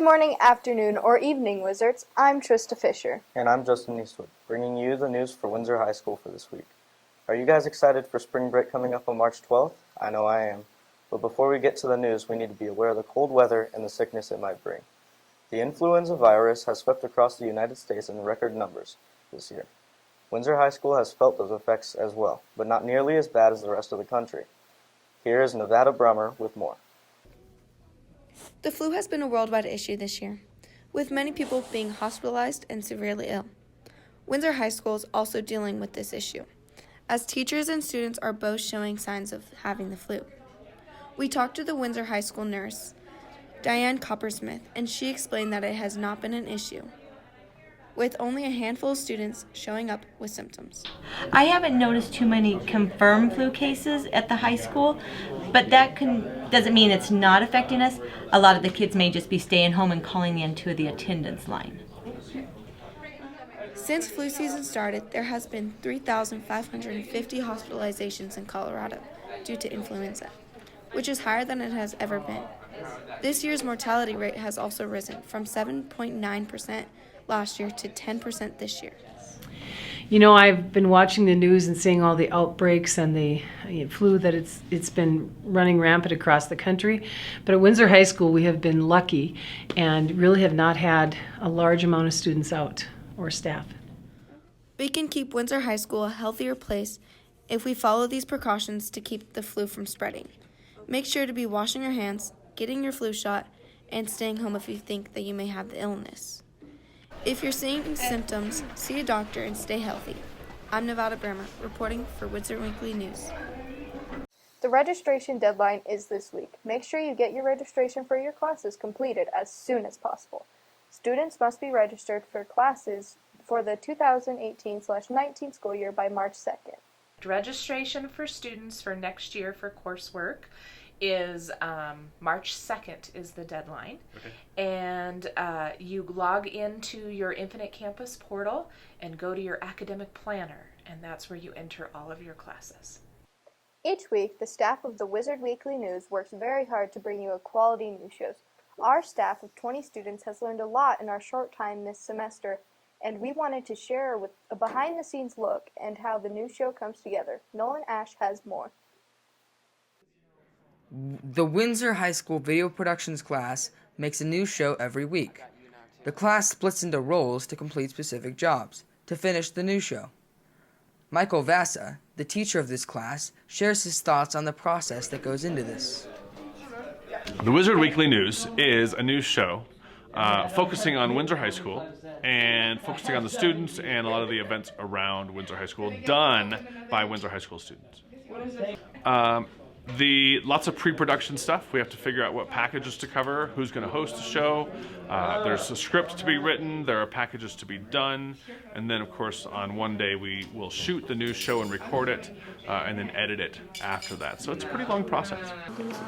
morning, afternoon, or evening, Wizards. I'm Trista Fisher. And I'm Justin Eastwood, bringing you the news for Windsor High School for this week. Are you guys excited for spring break coming up on March 12th? I know I am. But before we get to the news, we need to be aware of the cold weather and the sickness it might bring. The influenza virus has swept across the United States in record numbers this year. Windsor High School has felt those effects as well, but not nearly as bad as the rest of the country. Here is Nevada Brummer with more. The flu has been a worldwide issue this year, with many people being hospitalized and severely ill. Windsor High School is also dealing with this issue, as teachers and students are both showing signs of having the flu. We talked to the Windsor High School nurse, Diane Coppersmith, and she explained that it has not been an issue, with only a handful of students showing up with symptoms. I haven't noticed too many confirmed flu cases at the high school, but that doesn't mean it's not affecting us. A lot of the kids may just be staying home and calling into the attendance line. Since flu season started, there has been 3,550 hospitalizations in Colorado due to influenza, which is higher than it has ever been. This year's mortality rate has also risen from 7.9% last year to 10% this year. You know, I've been watching the news and seeing all the outbreaks and the flu that it's been running rampant across the country. But at Windsor High School, we have been lucky and really have not had a large amount of students out or staff. We can keep Windsor High School a healthier place if we follow these precautions to keep the flu from spreading. Make sure to be washing your hands, getting your flu shot, and staying home if you think that you may have the illness. If you're seeing symptoms, see a doctor and stay healthy. I'm Nevada Bremer, reporting for Windsor Weekly News. The registration deadline is this week. Make sure you get your registration for your classes completed as soon as possible. Students must be registered for classes for the 2018/19 school year by March 2nd. Registration for students for next year for coursework is March 2nd is the deadline. Okay. And you log into your Infinite Campus portal and go to your academic planner, and that's where you enter all of your classes. Each week, the staff of the Wizard Weekly News works very hard to bring you a quality news shows. Our staff of 20 students has learned a lot in our short time this semester, and we wanted to share with a behind-the-scenes look and how the news show comes together. Nolan Ash has more. The Windsor High School Video Productions class makes a new show every week. The class splits into roles to complete specific jobs to finish the new show. Michael Vassa, the teacher of this class, shares his thoughts on the process that goes into this. The Wizard Weekly News is a news show focusing on Windsor High School and focusing on the students and a lot of the events around Windsor High School done by Windsor High School students. Lots of pre-production stuff. We have to figure out what packages to cover, who's going to host the show. There's a script to be written, there are packages to be done, and then of course on one day we will shoot the news show and record it, and then edit it after that. So it's a pretty long process.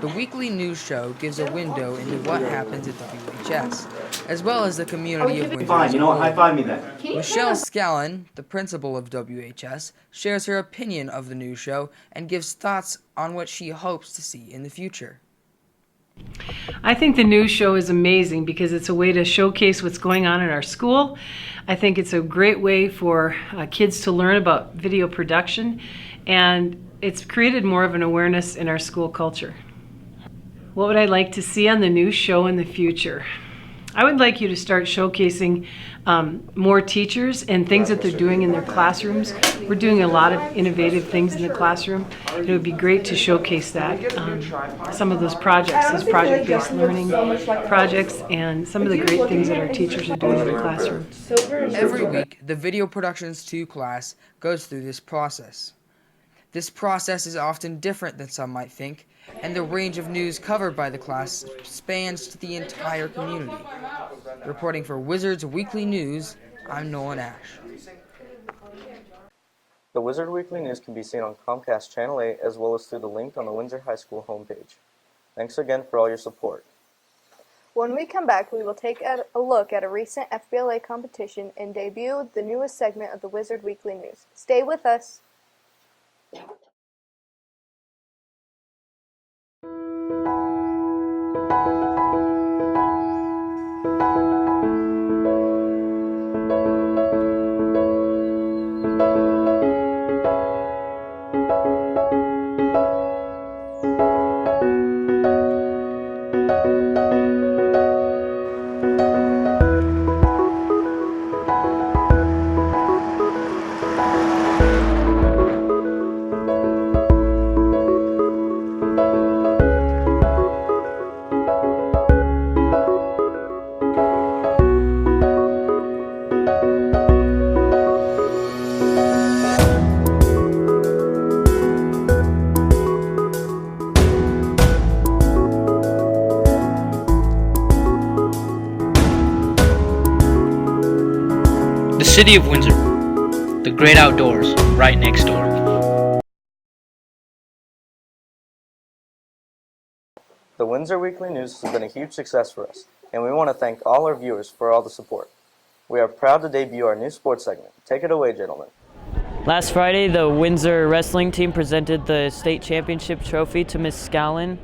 The weekly news show gives a window into what happens at WHS, as well as the community of Windsor. Fine, you know what? High five me then. Michelle Scallon, the principal of WHS, shares her opinion of the news show and gives thoughts on what she hopes to see in the future. I think the news show is amazing because it's a way to showcase what's going on in our school. I think it's a great way for kids to learn about video production, and it's created more of an awareness in our school culture. What would I like to see on the news show in the future? I would like you to start showcasing more teachers and things that they're doing in their classrooms. We're doing a lot of innovative things in the classroom. It would be great to showcase that. Some of those projects, those project-based learning projects, and some of the great things that our teachers are doing in the classroom. Every week, the Video Productions 2 class goes through this process. This process is often different than some might think, and the range of news covered by the class spans to the entire community. Reporting for Wizards Weekly News, I'm Nolan Ash. The Wizard Weekly News can be seen on Comcast Channel 8 as well as through the link on the Windsor High School homepage. Thanks again for all your support. When we come back, we will take a look at a recent FBLA competition and debut the newest segment of the Wizard Weekly News. Stay with us. city of Windsor, the great outdoors, right next door. The Windsor Weekly News has been a huge success for us, and we want to thank all our viewers for all the support. We are proud to debut our new sports segment. Take it away, gentlemen. Last Friday, the Windsor wrestling team presented the state championship trophy to Miss Scallon.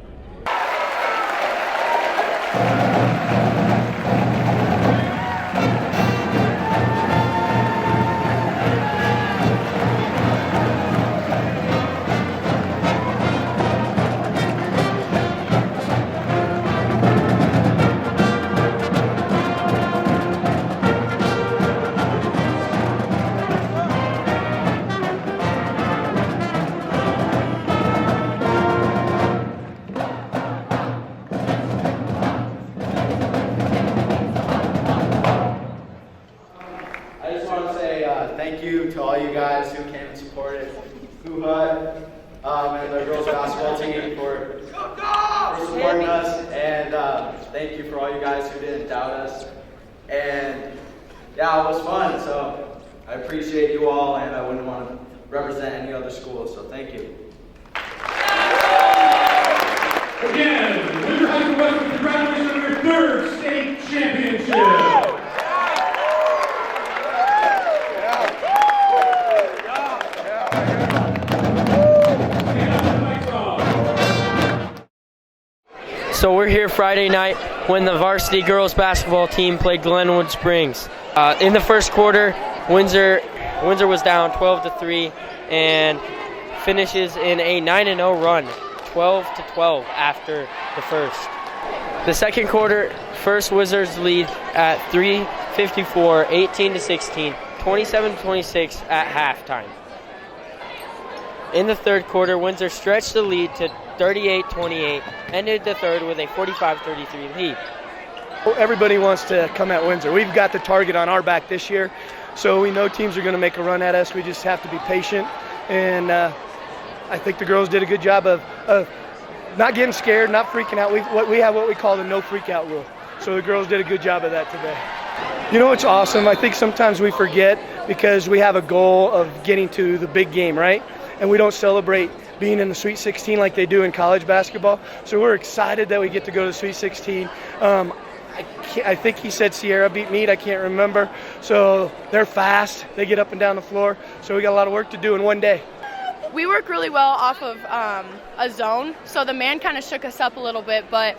Thank you to all you guys who came and supported Hoo-Ha and the girls basketball team for supporting us, and thank you for all you guys who didn't doubt us. And yeah, it was fun, so I appreciate you all, and I wouldn't want to represent any other school, so thank you. Again, Windsor High School West, congratulations on your third state championship. So we're here Friday night when the varsity girls basketball team played Glenwood Springs. In the first quarter, Windsor was down 12-3 and finishes in a 9-0 run, 12-12 after the first. The second quarter, first Wizards lead at 3:54, 18-16, 27-26 at halftime. In the third quarter, Windsor stretched the lead to 38-28, ended the third with a 45-33 lead. Everybody wants to come at Windsor. We've got the target on our back this year, so we know teams are going to make a run at us. We just have to be patient, and I think the girls did a good job of not getting scared, not freaking out. We have what we call the no freak out rule, so the girls did a good job of that today. You know, it's awesome. I think sometimes we forget because we have a goal of getting to the big game, right? And we don't celebrate being in the Sweet 16 like they do in college basketball. So we're excited that we get to go to the Sweet 16. I think he said Sierra beat Meade. I can't remember. So they're fast. They get up and down the floor. So we got a lot of work to do in one day. We work really well off of a zone. So the man kind of shook us up a little bit, but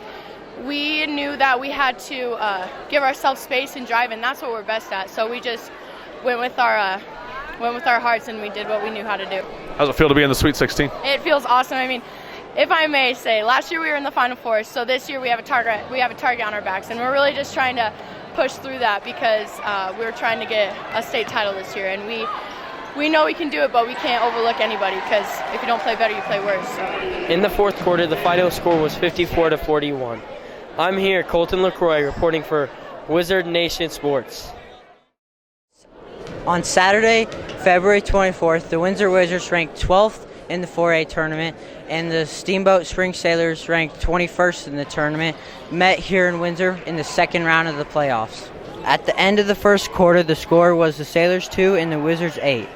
we knew that we had to give ourselves space and drive, and that's what we're best at. So we just went with our hearts, and we did what we knew how to do. How's it feel to be in the Sweet 16? It feels awesome. I mean, if I may say, last year we were in the Final Four, so this year we have a target. We have a target on our backs, and we're really just trying to push through that because we're trying to get a state title this year, and we know we can do it, but we can't overlook anybody because if you don't play better, you play worse. So. In the fourth quarter, the final score was 54-41. I'm here, Colton LaCroix, reporting for Wizard Nation Sports. On Saturday, February 24th, the Windsor Wizards ranked 12th in the 4A tournament, and the Steamboat Spring Sailors, ranked 21st in the tournament, met here in Windsor in the second round of the playoffs. At the end of the first quarter, the score was the Sailors 2 and the Wizards 8.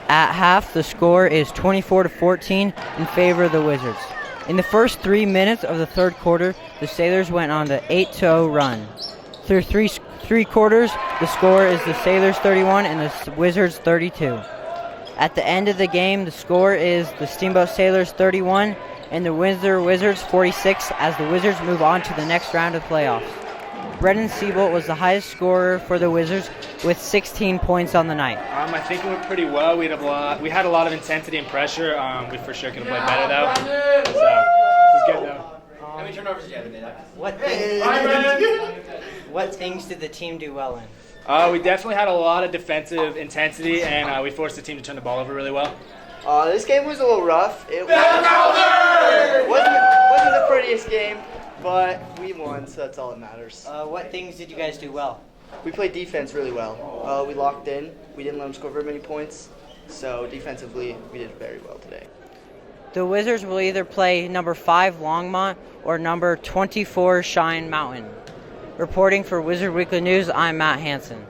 At half, the score is 24-14 in favor of the Wizards. In the first 3 minutes of the third quarter, the Sailors went on an 8-0 run. Through three quarters, the score is the Sailors 31 and the Wizards 32. At the end of the game, the score is the Steamboat Sailors 31 and the Windsor Wizards 46 as the Wizards move on to the next round of playoffs. Brendan Siebold was the highest scorer for the Wizards with 16 points on the night. I think it went pretty well. We had a lot of intensity and pressure. We for sure could have played better though. So it was good though. How many turnovers did you have today? What things did the team do well in? We definitely had a lot of defensive intensity, and we forced the team to turn the ball over really well. This game was a little rough. It wasn't the prettiest game, but we won, so that's all that matters. What things did you guys do well? We played defense really well. We locked in. We didn't let them score very many points, so defensively we did very well today. The Wizards will either play number 5 Longmont or number 24 Cheyenne Mountain. Reporting for Wizard Weekly News, I'm Matt Hansen.